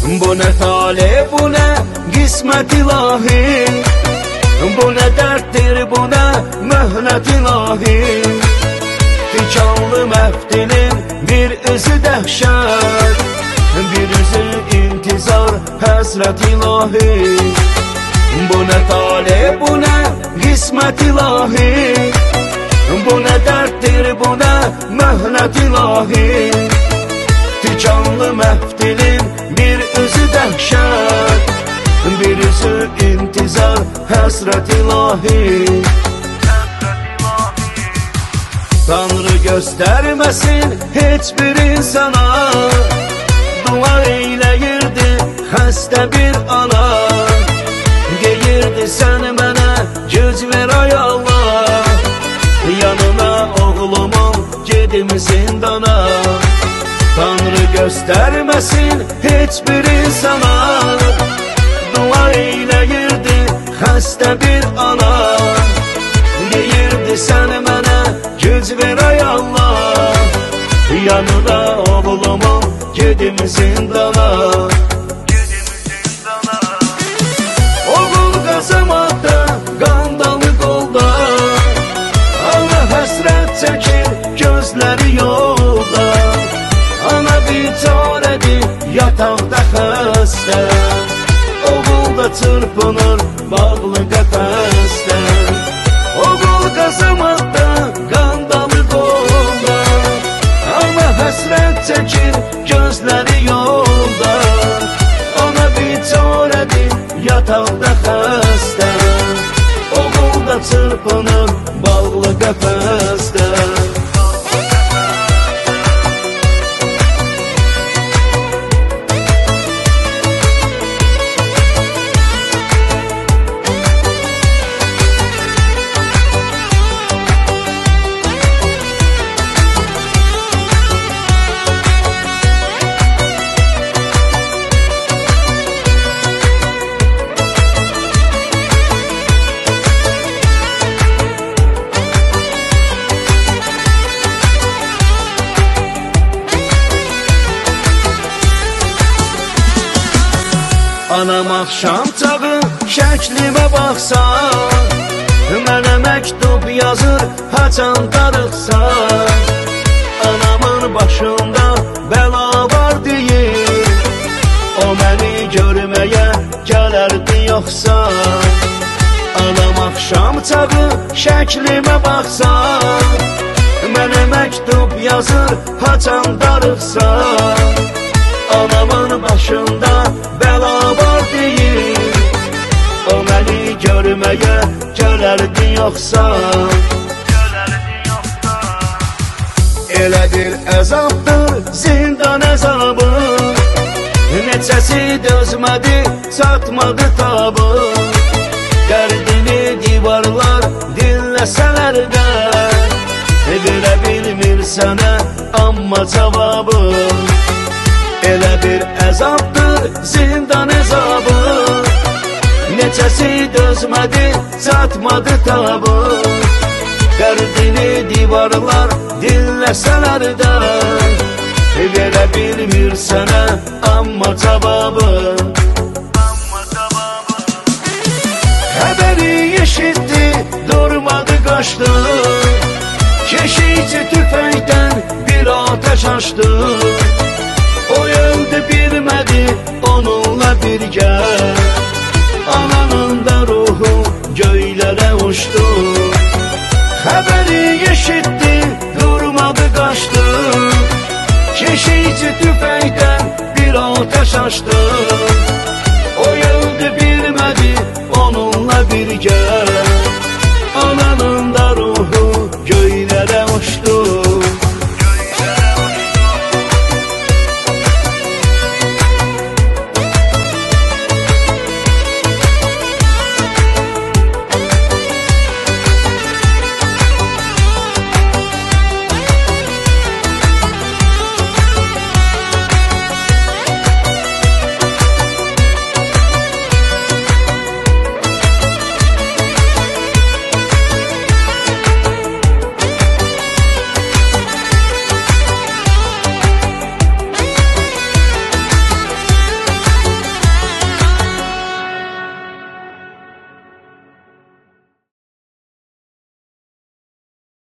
Bu ne talih, bu ne kısmet ilahi, bu ne derttir, bu ne mühnet ilahi. Tikanlı məftilin bir üzü dəhşət, bir üzü intizar, həsrət ilahi. Bu ne talih, bu ne kısmet ilahi, bu ne derttir, bu ne mühnet ilahi. Tikanlı məftilin bir üzü dəhşət, bir üzü intizar, həsrət ilahi. Tanrı göstermesin hiçbir insana, dua eyleyirdi xəstə bir ana. Deyirdi sən mənə güc ver ay Allah, yanına oğlumun gedim zindana. Tanrı göstermesin hiçbir insana, dua eyleyirdi xəstə bir ana. Deyirdi sən mənə güc ver ay Allah, yanına oğlumun gedim zindana. Oğul qazamadda, qandalı qolda, ana həsrət çəkir gözləri yolda. Ana biçarədir yataqda xəstə, oğul da çırpınır bağlı qəfəsdə. Oğul qazamadda, qandalı qolda, ana həsrət çəkir gözləri yolda. Ana biçarədir yataqda xəstə, oğul da çırpınır bağlı qəfəsdə. Anam axşam çağı şəklimə baxsa, mənə məktub yazır haçan darıqsa. Anamın başında bəla var deyir, o məni görməyə gələrdi yoxsa. Anam axşam çağı şəklimə baxsa, mənə məktub yazır haçan darıqsa. Anamın başında bəla var deyir, o məni görməyə gələrdi yoxsa. Elə bir əzabdır zindan əzabı, neçəsi dözmədi, çatmadı tabı. Dərdini divarlar dinləsələr də, verə bilmir sənə amma cavabı. Elə bir əzabdır zindan əzabı, neçəsi dözmədi, çatmadı tabı. Dərdini divarlar dinləsələr də, verə bilmir sənə amma cavabı. Xəbəri eşitdi, durmadı qaçdı, keşikçi tüfəngdən bir ateş açdı. O öldü bilmədi onunla birgə, ananın da ruhu göylərə uçdu. Xəbəri eşitdi, durmadı qaçdı, keşikçi tüfəngdən bir ateş açdı. O öldü bilmədi onunla birgə, ananın